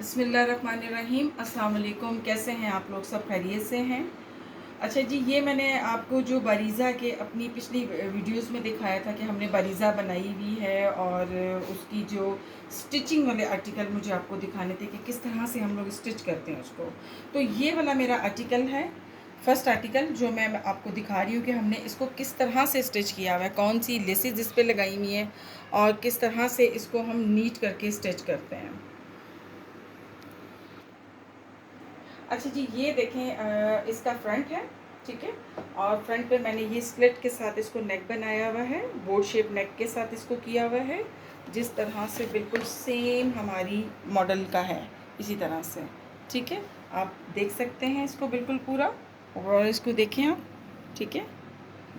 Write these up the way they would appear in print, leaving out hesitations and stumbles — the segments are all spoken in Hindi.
बिस्मिल्लाहिर्रहमानिर्रहीम। अस्सलाम वालेकुम। कैसे हैं आप लोग? सब खैरियत से हैं? अच्छा जी, ये मैंने आपको जो बारीज़ा के अपनी पिछली वीडियोस में दिखाया था कि हमने बारीज़ा बनाई हुई है और उसकी जो स्टिचिंग वाले आर्टिकल मुझे आपको दिखाने थे कि किस तरह से हम लोग स्टिच करते हैं उसको। तो ये वाला मेरा आर्टिकल है, फर्स्ट आर्टिकल जो मैं आपको दिखा रही हूँ कि हमने इसको किस तरह से स्टिच किया हुआ है, कौन सी लेसेस इस पर लगाई हुई हैं और किस तरह से इसको हम नीट करके स्टिच करते हैं। अच्छा जी, ये देखें, इसका फ्रंट है, ठीक है। और फ्रंट पे मैंने ये स्लिट के साथ इसको नेक बनाया हुआ है, बोर्ड शेप नेक के साथ इसको किया हुआ है, जिस तरह से बिल्कुल सेम हमारी मॉडल का है, इसी तरह से, ठीक है। आप देख सकते हैं इसको बिल्कुल पूरा, और इसको देखें आप, ठीक है।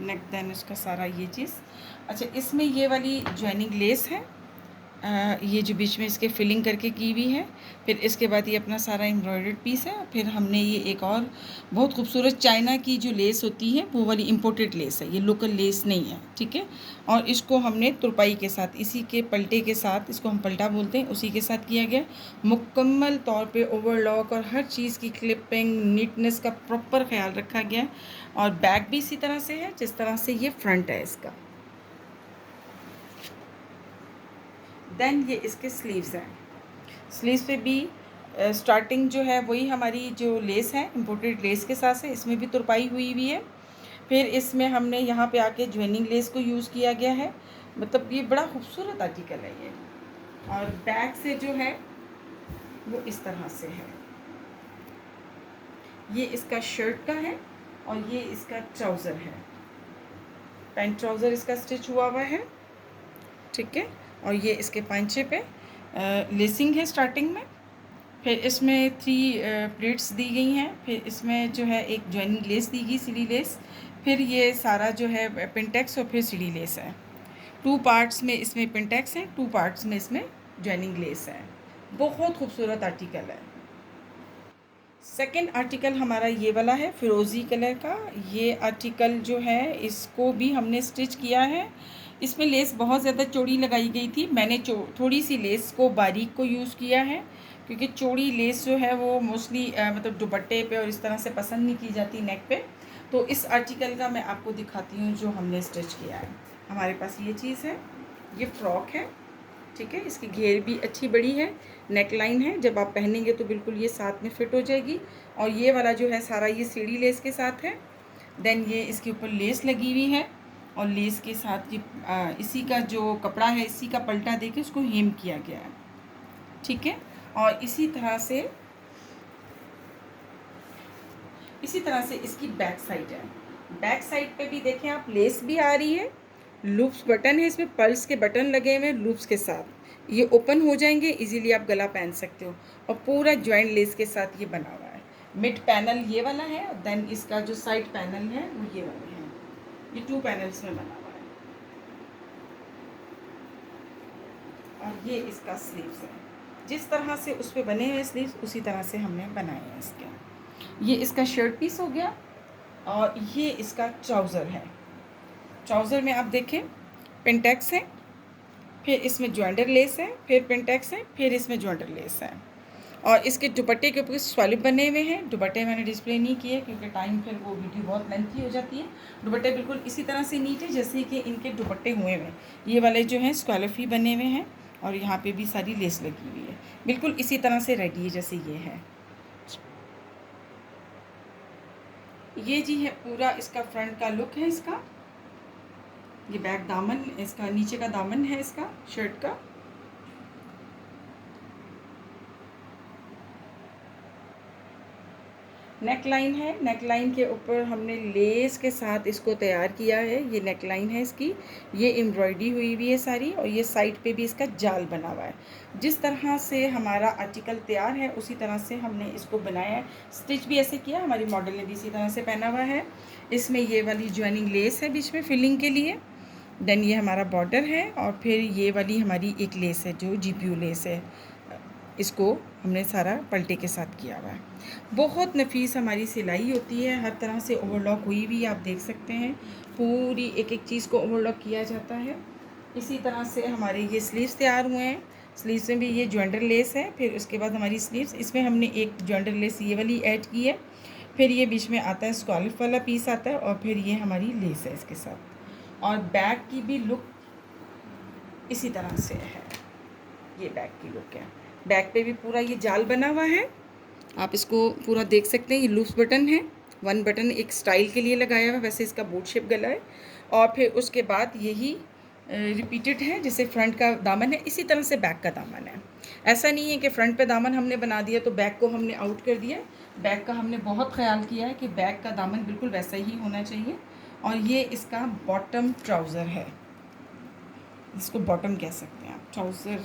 नेक देन इसका सारा ये चीज़। अच्छा, इसमें ये वाली ज्वाइनिंग लेस है, ये जो बीच में इसके फिलिंग करके की हुई है। फिर इसके बाद ये अपना सारा एम्ब्रॉयडर्ड पीस है। फिर हमने ये एक और बहुत खूबसूरत चाइना की जो लेस होती है वो वाली इम्पोर्टेड लेस है, ये लोकल लेस नहीं है, ठीक है। और इसको हमने तुरपाई के साथ, इसी के पलटे के साथ, इसको हम पलटा बोलते हैं, उसी के साथ किया गया। मुकम्मल तौर पे ओवरलॉक और हर चीज़ की क्लिपिंग नीटनेस का प्रॉपर ख्याल रखा गया। और बैक भी इसी तरह से है जिस तरह से ये फ्रंट है इसका। देन ये इसके स्लीव्स हैं, स्लीव्स पे भी स्टार्टिंग जो है वही हमारी जो लेस है इम्पोर्टेड लेस के साथ है, इसमें भी तुरपाई हुई हुई है। फिर इसमें हमने यहाँ पे आके ज्वेनिंग लेस को यूज़ किया गया है। मतलब ये बड़ा खूबसूरत आर्टिकल है ये। और बैक से जो है वो इस तरह से है। ये इसका शर्ट का है और ये इसका ट्राउज़र है, पैंट ट्राउज़र इसका स्टिच हुआ हुआ है, ठीक है। और ये इसके पांचे पे लेसिंग है स्टार्टिंग में। फिर इसमें 3 प्लेट्स दी गई हैं। फिर इसमें जो है एक ज्वाइनिंग लेस दी गई, सीढ़ी लेस। फिर ये सारा जो है पिंटेक्स और फिर सीढ़ी लेस है। 2 पार्ट्स में इसमें पिंटेक्स है, 2 पार्ट्स में इसमें ज्वाइनिंग लेस है। बहुत खूबसूरत आर्टिकल है। सेकंड आर्टिकल हमारा ये वाला है फ़िरोज़ी कलर का। ये आर्टिकल जो है इसको भी हमने स्टिच किया है। इसमें लेस बहुत ज़्यादा चौड़ी लगाई गई थी, मैंने थोड़ी सी लेस को बारीक को यूज़ किया है, क्योंकि चौड़ी लेस जो है वो मोस्टली मतलब दुपट्टे पे और इस तरह से पसंद नहीं की जाती नेक पे। तो इस आर्टिकल का मैं आपको दिखाती हूँ जो हमने स्टिच किया है। हमारे पास ये चीज़ है, ये फ़्रॉक है, ठीक है। इसकी घेर भी अच्छी बड़ी है, नेक लाइन है, जब आप पहनेंगे तो बिल्कुल ये साथ में फिट हो जाएगी। और ये वाला जो है सारा ये सीढ़ी लेस के साथ है। देन ये इसके ऊपर लेस लगी हुई है और लेस के साथ ये इसी का जो कपड़ा है इसी का पलटा देके उसको हेम किया गया है, ठीक है। और इसी तरह से इसकी बैक साइड है। बैक साइड पे भी देखें आप, लेस भी आ रही है, लूप्स बटन है, इसमें पर्ल्स के बटन लगे हुए हैं लूप्स के साथ, ये ओपन हो जाएंगे, इजीली आप गला पहन सकते हो। और पूरा जॉइंट लेस के साथ ये बना हुआ है। मिड पैनल ये वाला है, देन इसका जो साइड पैनल है वो ये वाले हैं। ये 2 पैनल्स में बना हुआ है। और ये इसका स्लीव्स है, जिस तरह से उस पर बने हुए स्लीव्स उसी तरह से हमने बनाए हैं इसके। ये इसका शर्ट पीस हो गया और ये इसका ट्राउज़र है। ट्राउज़र में आप देखें पिंटेक्स है, फिर इसमें ज्वाइंटर लेस है, फिर पिंटेक्स है, फिर इसमें ज्वाइंटर लेस है। और इसके दुपट्टे के ऊपर स्वालिप बने हुए हैं। दुपट्टे मैंने डिस्प्ले नहीं किए क्योंकि टाइम फिर वो वीडियो बहुत लेंथी हो जाती है। दुपट्टे बिल्कुल इसी तरह से नीट है जैसे कि इनके दुपट्टे हुए हुए हैं। ये वाले जो हैं स्क्वालिप ही बने हुए हैं और यहाँ पे भी सारी लेस लगी हुई है, बिल्कुल इसी तरह से रेडी है जैसे ये है। ये जी है पूरा इसका फ्रंट का लुक है इसका। ये बैक दामन, इसका नीचे का दामन है इसका शर्ट का। नेक लाइन है, नेक लाइन के ऊपर हमने लेस के साथ इसको तैयार किया है। ये नेक लाइन है इसकी, ये एम्ब्रॉयडरी हुई हुई है सारी, और ये साइड पे भी इसका जाल बना हुआ है। जिस तरह से हमारा आर्टिकल तैयार है उसी तरह से हमने इसको बनाया है। स्टिच भी ऐसे किया, हमारी मॉडल ने भी इसी तरह से पहना हुआ है। इसमें ये वाली ज्वाइनिंग लेस है बीच में फिलिंग के लिए। देन ये हमारा बॉर्डर है और फिर ये वाली हमारी एक लेस है जो GPU लेस है, इसको हमने सारा पलटे के साथ किया हुआ है। बहुत नफीस हमारी सिलाई होती है, हर तरह से ओवरलॉक हुई हुई आप देख सकते हैं। पूरी एक एक चीज़ को ओवरलॉक किया जाता है। इसी तरह से हमारे ये स्लीव्स तैयार हुए हैं। स्लीव्स में भी ये जॉइंटर लेस है। फिर उसके बाद हमारी स्लीव्स, इसमें हमने एक जॉइंटर लेस ये वाली ऐड की है। फिर ये बीच में आता है स्कॉलफ वाला पीस आता है, और फिर ये हमारी लेस है इसके साथ। और बैक की भी लुक इसी तरह से है, ये बैक की लुक है। बैक पे भी पूरा ये जाल बना हुआ है, आप इसको पूरा देख सकते हैं। ये लूज बटन है, 1 बटन एक स्टाइल के लिए लगाया हुआ है, वैसे इसका बोट शेप गला है। और फिर उसके बाद यही रिपीटेड है, जैसे फ्रंट का दामन है इसी तरह से बैक का दामन है। ऐसा नहीं है कि फ्रंट पे दामन हमने बना दिया तो बैक को हमने आउट कर दिया। बैक का हमने बहुत ख्याल किया है कि बैक का दामन बिल्कुल वैसा ही होना चाहिए। और ये इसका बॉटम ट्राउज़र है, इसको बॉटम कह सकते हैं आप, ट्राउज़र।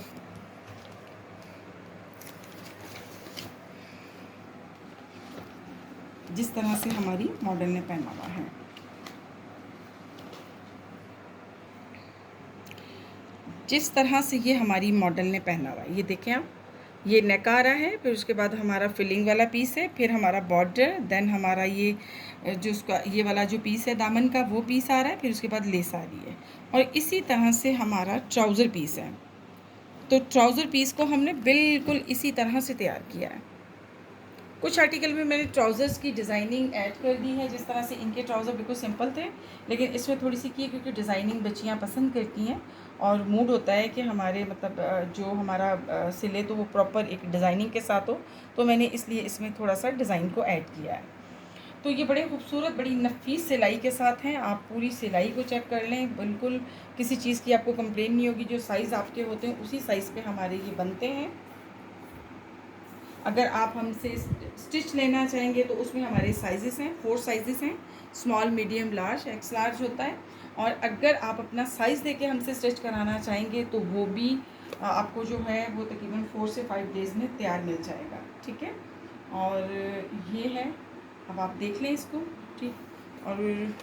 जिस तरह से हमारी मॉडल ने पहना हुआ है, जिस तरह से ये हमारी मॉडल ने पहना हुआ है, ये देखें आप, ये नेक आ रहा है, फिर उसके बाद हमारा फिलिंग वाला पीस है, फिर हमारा बॉर्डर, देन हमारा ये जो उसका ये वाला जो पीस है दामन का वो पीस आ रहा है, फिर उसके बाद लेस आ रही है। और इसी तरह से हमारा ट्राउज़र पीस है। तो ट्राउज़र पीस को हमने बिल्कुल इसी तरह से तैयार किया है। कुछ आर्टिकल में मैंने ट्राउज़र्स की डिज़ाइनिंग ऐड कर दी है, जिस तरह से इनके ट्राउज़र बिल्कुल सिंपल थे, लेकिन इसमें थोड़ी सी की है क्योंकि डिज़ाइनिंग बच्चियाँ पसंद करती हैं। और मूड होता है कि हमारे मतलब जो हमारा सिले तो वो प्रॉपर एक डिज़ाइनिंग के साथ हो, तो मैंने इसलिए इसमें थोड़ा सा डिज़ाइन को ऐड किया है। तो ये बड़े खूबसूरत, बड़ी नफीस सिलाई के साथ हैं। आप पूरी सिलाई को चेक कर लें, बिल्कुल किसी चीज़ की आपको कंप्लेन नहीं होगी। जो साइज़ आपके होते हैं उसी साइज़ पे हमारे ये बनते हैं। अगर आप हमसे स्टिच लेना चाहेंगे तो उसमें हमारे साइज़ेस हैं, 4 साइज़ेस हैं, small, medium, large, x large होता है। और अगर आप अपना साइज़ देके हमसे स्टिच कराना चाहेंगे तो वो भी आपको जो है वो तकरीबन 4 से 5 डेज़ में तैयार मिल जाएगा, ठीक है। और ये है, अब आप देख लें इसको, ठीक। और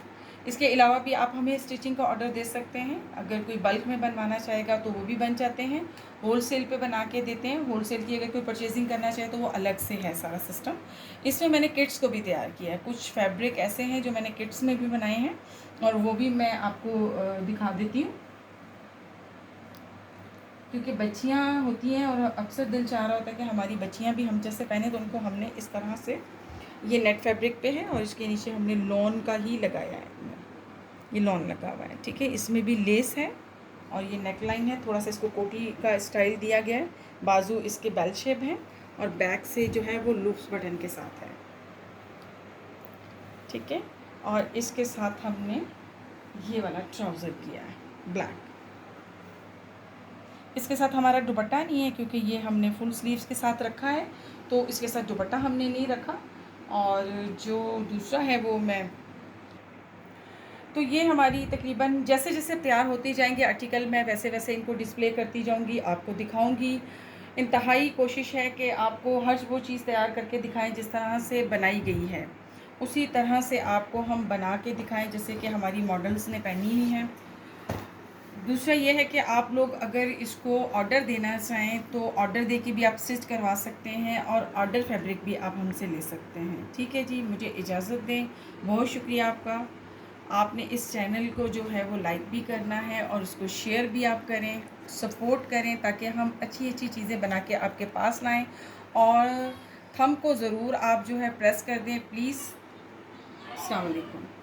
इसके अलावा भी आप हमें स्टिचिंग का ऑर्डर दे सकते हैं। अगर कोई बल्क में बनवाना चाहेगा तो वो भी बन जाते हैं, होलसेल पे बना के देते हैं। होलसेल की अगर कोई परचेजिंग करना चाहे तो वो अलग से है सारा सिस्टम। इसमें मैंने किट्स को भी तैयार किया है। कुछ फैब्रिक ऐसे हैं जो मैंने किट्स में भी बनाए हैं, और वो भी मैं आपको दिखा देती हूँ, क्योंकि बच्चियाँ होती हैं और अक्सर दिल चाह रहा होता है कि हमारी बच्चियाँ भी हम जैसे पहने, तो उनको हमने इस तरह से, ये नेट फैब्रिक पे है और इसके नीचे हमने लॉन का ही लगाया है, ये लॉन लगा हुआ है, ठीक है। इसमें भी लेस है और ये नेक लाइन है, थोड़ा सा इसको कोटी का स्टाइल दिया गया है। बाजू इसके बेल शेप है और बैक से जो है वो लूप्स बटन के साथ है, ठीक है। और इसके साथ हमने ये वाला ट्राउज़र किया है ब्लैक। इसके साथ हमारा दुपट्टा नहीं है क्योंकि ये हमने फुल स्लीव्स के साथ रखा है, तो इसके साथ दुपट्टा हमने नहीं रखा। और जो दूसरा है वो मैं, तो ये हमारी तकरीबन जैसे जैसे तैयार होती जाएंगे आर्टिकल, मैं वैसे वैसे इनको डिस्प्ले करती जाऊंगी, आपको दिखाऊंगी। इंतहाई कोशिश है कि आपको हर वो चीज़ तैयार करके दिखाएं जिस तरह से बनाई गई है, उसी तरह से आपको हम बना के दिखाएं जैसे कि हमारी मॉडल्स ने पहनी हुई हैं। दूसरा ये है कि आप लोग अगर इसको ऑर्डर देना चाहें तो ऑर्डर दे के भी आप स्टिच करवा सकते हैं, और ऑर्डर फैब्रिक भी आप हमसे ले सकते हैं, ठीक है जी। मुझे इजाज़त दें, बहुत शुक्रिया आपका। आपने इस चैनल को जो है वो लाइक भी करना है और उसको शेयर भी आप करें, सपोर्ट करें, ताकि हम अच्छी अच्छी चीज़ें बना के आपके पास लाएं। और थंब को ज़रूर आप जो है प्रेस कर दें प्लीज़। अस्सलाम वालेकुम।